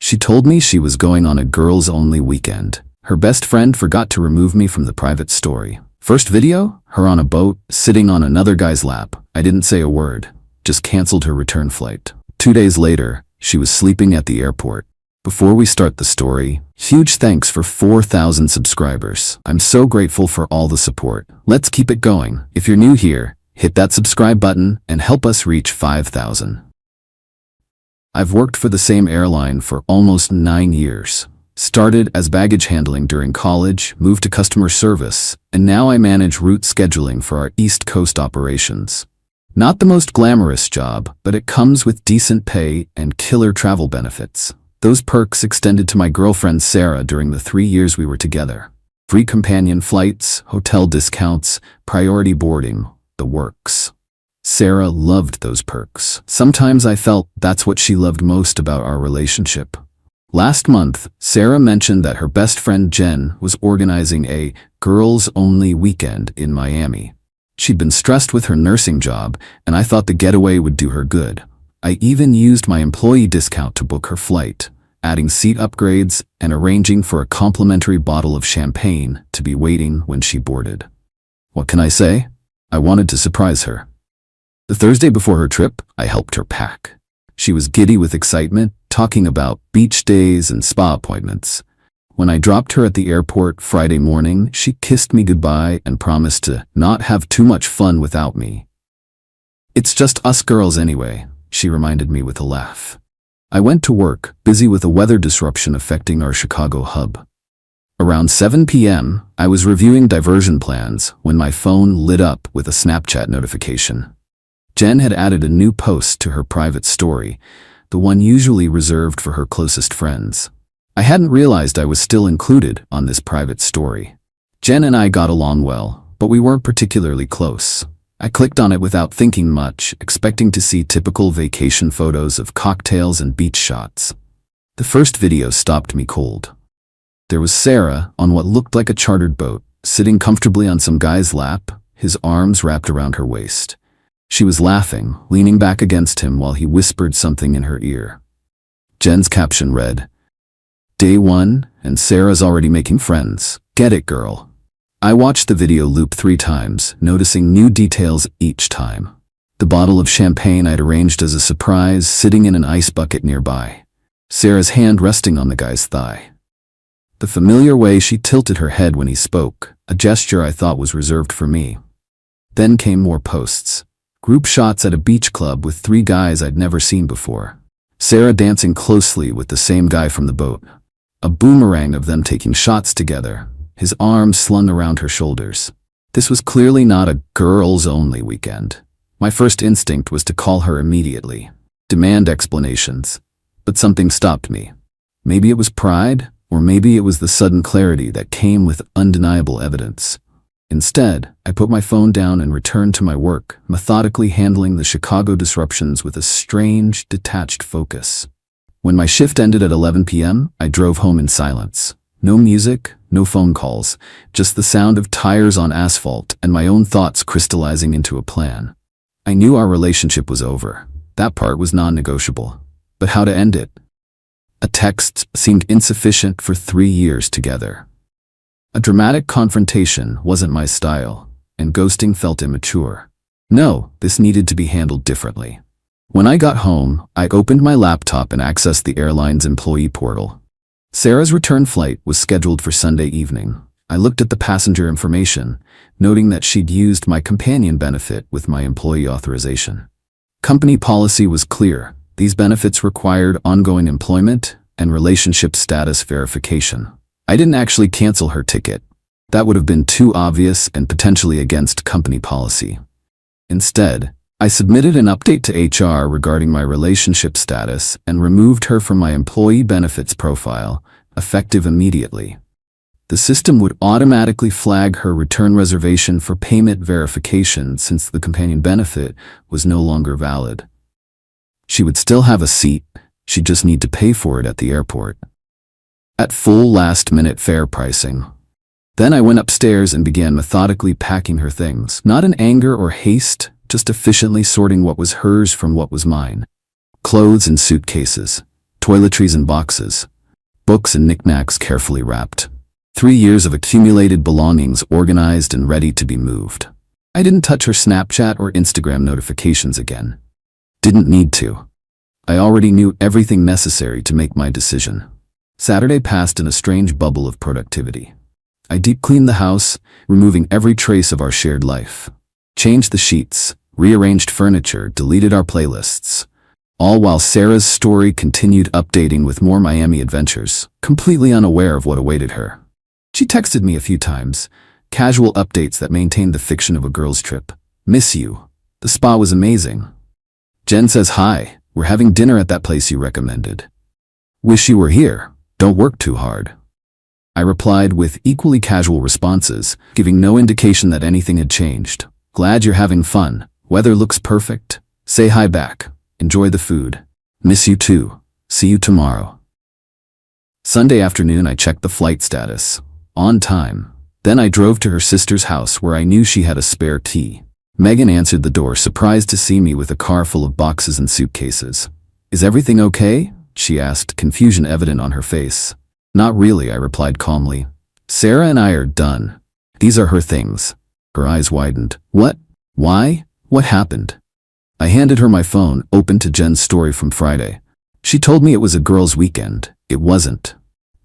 She told me she was going on a girls-only weekend. Her best friend forgot to remove me from the private story. First video, her on a boat, sitting on another guy's lap. I didn't say a word, just canceled her return flight. 2 days later, she was sleeping at the airport. Before we start the story, huge thanks for 4,000 subscribers. I'm so grateful for all the support. Let's keep it going. If you're new here, hit that subscribe button and help us reach 5,000. I've worked for the same airline for almost 9 years. Started as baggage handling during college, moved to customer service, and now I manage route scheduling for our East Coast operations. Not the most glamorous job, but it comes with decent pay and killer travel benefits. Those perks extended to my girlfriend Sarah during the 3 years we were together. Free companion flights, hotel discounts, priority boarding, the works. Sarah loved those perks. Sometimes I felt that's what she loved most about our relationship. Last month, Sarah mentioned that her best friend Jen was organizing a girls-only weekend in Miami. She'd been stressed with her nursing job, and I thought the getaway would do her good. I even used my employee discount to book her flight, adding seat upgrades and arranging for a complimentary bottle of champagne to be waiting when she boarded. What can I say? I wanted to surprise her. The Thursday before her trip, I helped her pack. She was giddy with excitement, talking about beach days and spa appointments. When I dropped her at the airport Friday morning, she kissed me goodbye and promised to not have too much fun without me. "It's just us girls anyway," she reminded me with a laugh. I went to work, busy with a weather disruption affecting our Chicago hub. Around 7 p.m., I was reviewing diversion plans when my phone lit up with a Snapchat notification. Jen had added a new post to her private story, the one usually reserved for her closest friends. I hadn't realized I was still included on this private story. Jen and I got along well, but we weren't particularly close. I clicked on it without thinking much, expecting to see typical vacation photos of cocktails and beach shots. The first video stopped me cold. There was Sarah on what looked like a chartered boat, sitting comfortably on some guy's lap, his arms wrapped around her waist. She was laughing, leaning back against him while he whispered something in her ear. Jen's caption read, "Day 1, and Sarah's already making friends. Get it, girl." I watched the video loop 3 times, noticing new details each time. The bottle of champagne I'd arranged as a surprise sitting in an ice bucket nearby. Sarah's hand resting on the guy's thigh. The familiar way she tilted her head when he spoke, a gesture I thought was reserved for me. Then came more posts. Group shots at a beach club with 3 guys I'd never seen before. Sarah dancing closely with the same guy from the boat. A boomerang of them taking shots together, his arms slung around her shoulders. This was clearly not a girls-only weekend. My first instinct was to call her immediately, demand explanations. But something stopped me. Maybe it was pride, or maybe it was the sudden clarity that came with undeniable evidence. Instead, I put my phone down and returned to my work, methodically handling the Chicago disruptions with a strange, detached focus. When my shift ended at 11 p.m., I drove home in silence. No music, no phone calls, just the sound of tires on asphalt and my own thoughts crystallizing into a plan. I knew our relationship was over. That part was non-negotiable. But how to end it? A text seemed insufficient for 3 years together. A dramatic confrontation wasn't my style, and ghosting felt immature. No, this needed to be handled differently. When I got home, I opened my laptop and accessed the airline's employee portal. Sarah's return flight was scheduled for Sunday evening. I looked at the passenger information, noting that she'd used my companion benefit with my employee authorization. Company policy was clear. These benefits required ongoing employment and relationship status verification. I didn't actually cancel her ticket. That would have been too obvious and potentially against company policy. Instead, I submitted an update to HR regarding my relationship status and removed her from my employee benefits profile, effective immediately. The system would automatically flag her return reservation for payment verification since the companion benefit was no longer valid. She would still have a seat, she'd just need to pay for it at the airport. At full last-minute fare pricing. Then I went upstairs and began methodically packing her things, not in anger or haste, just efficiently sorting what was hers from what was mine. Clothes in suitcases, toiletries in boxes, books and knickknacks carefully wrapped. 3 years of accumulated belongings organized and ready to be moved. I didn't touch her Snapchat or Instagram notifications again. Didn't need to. I already knew everything necessary to make my decision. Saturday passed in a strange bubble of productivity. I deep cleaned the house, removing every trace of our shared life. Changed the sheets, rearranged furniture, deleted our playlists. All while Sarah's story continued updating with more Miami adventures, completely unaware of what awaited her. She texted me a few times, casual updates that maintained the fiction of a girls' trip. Miss you. The spa was amazing. Jen says hi, we're having dinner at that place you recommended. Wish you were here, don't work too hard. I replied with equally casual responses, giving no indication that anything had changed. Glad you're having fun, weather looks perfect. Say hi back, enjoy the food. Miss you too, see you tomorrow. Sunday afternoon I checked the flight status. On time. Then I drove to her sister's house where I knew she had a spare key. Megan answered the door, surprised to see me with a car full of boxes and suitcases. Is everything okay? She asked, confusion evident on her face. Not really, I replied calmly. Sarah and I are done. These are her things. Her eyes widened. What? Why? What happened? I handed her my phone, open to Jen's story from Friday. She told me it was a girls' weekend. It wasn't.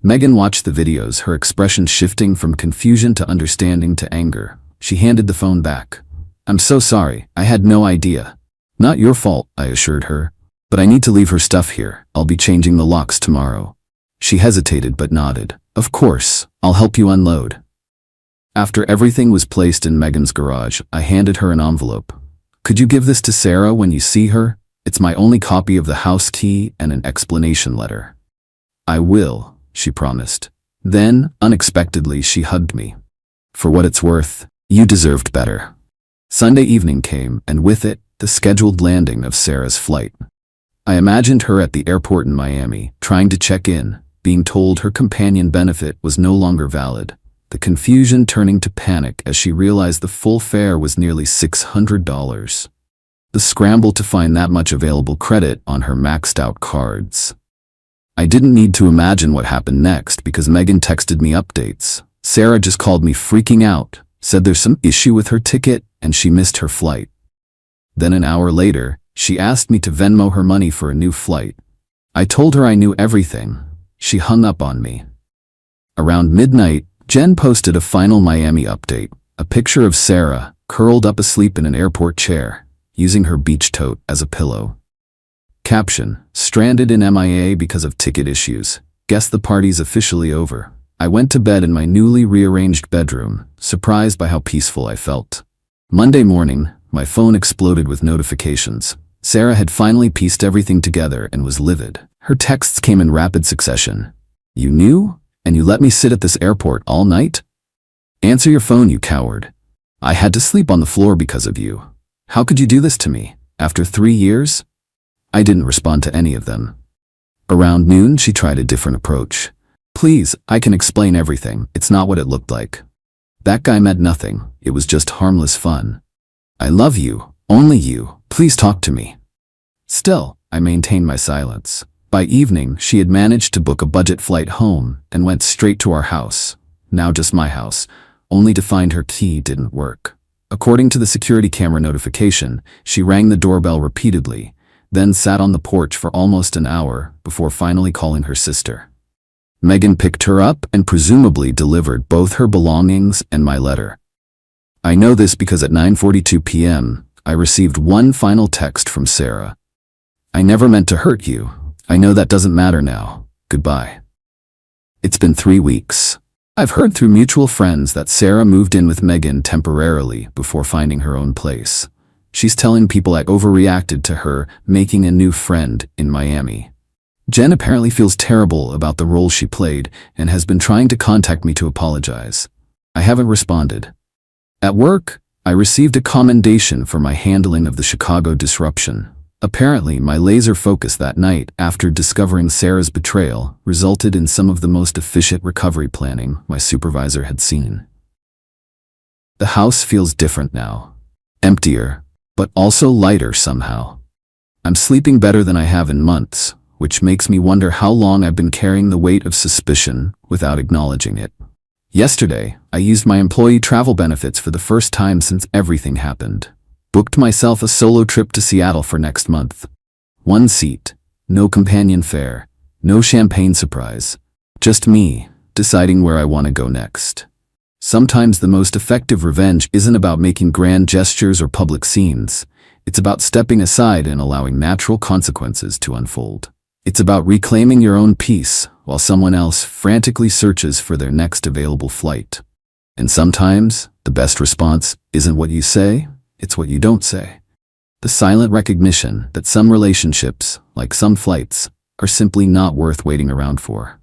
Megan watched the videos, her expression shifting from confusion to understanding to anger. She handed the phone back. I'm so sorry, I had no idea. Not your fault, I assured her. But I need to leave her stuff here. I'll be changing the locks tomorrow. She hesitated but nodded. Of course, I'll help you unload. After everything was placed in Megan's garage, I handed her an envelope. Could you give this to Sarah when you see her? It's my only copy of the house key and an explanation letter. I will, she promised. Then, unexpectedly, she hugged me. For what it's worth, you deserved better. Sunday evening came, and with it, the scheduled landing of Sarah's flight. I imagined her at the airport in Miami, trying to check in, being told her companion benefit was no longer valid. The confusion turning to panic as she realized the full fare was nearly $600. The scramble to find that much available credit on her maxed-out cards. I didn't need to imagine what happened next because Megan texted me updates. Sarah just called me freaking out, said there's some issue with her ticket and she missed her flight. Then an hour later, she asked me to Venmo her money for a new flight. I told her I knew everything. She hung up on me. Around midnight, Jen posted a final Miami update, a picture of Sarah, curled up asleep in an airport chair, using her beach tote as a pillow. Caption, stranded in MIA because of ticket issues. Guess the party's officially over. I went to bed in my newly rearranged bedroom, surprised by how peaceful I felt. Monday morning, my phone exploded with notifications. Sarah had finally pieced everything together and was livid. Her texts came in rapid succession. You knew? And you let me sit at this airport all night? Answer your phone, you coward. I had to sleep on the floor because of you. How could you do this to me? After 3 years? I didn't respond to any of them. Around noon, she tried a different approach. Please, I can explain everything. It's not what it looked like. That guy meant nothing. It was just harmless fun. I love you. Only you. Please talk to me. Still, I maintained my silence. By evening, she had managed to book a budget flight home and went straight to our house, now just my house, only to find her key didn't work. According to the security camera notification, she rang the doorbell repeatedly, then sat on the porch for almost an hour before finally calling her sister. Megan picked her up and presumably delivered both her belongings and my letter. I know this because at 9:42 p.m., I received one final text from Sarah. I never meant to hurt you. I know that doesn't matter now. Goodbye. It's been 3 weeks. I've heard through mutual friends that Sarah moved in with Megan temporarily before finding her own place. She's telling people I overreacted to her making a new friend in Miami. Jen apparently feels terrible about the role she played and has been trying to contact me to apologize. I haven't responded. At work, I received a commendation for my handling of the Chicago disruption. Apparently, my laser focus that night after discovering Sarah's betrayal resulted in some of the most efficient recovery planning my supervisor had seen. The house feels different now. Emptier, but also lighter somehow. I'm sleeping better than I have in months, which makes me wonder how long I've been carrying the weight of suspicion without acknowledging it. Yesterday, I used my employee travel benefits for the first time since everything happened. Booked myself a solo trip to Seattle for next month. 1 seat, no companion fare, no champagne surprise. Just me, deciding where I want to go next. Sometimes the most effective revenge isn't about making grand gestures or public scenes. It's about stepping aside and allowing natural consequences to unfold. It's about reclaiming your own peace while someone else frantically searches for their next available flight. And sometimes, the best response isn't what you say, it's what you don't say. The silent recognition that some relationships, like some flights, are simply not worth waiting around for.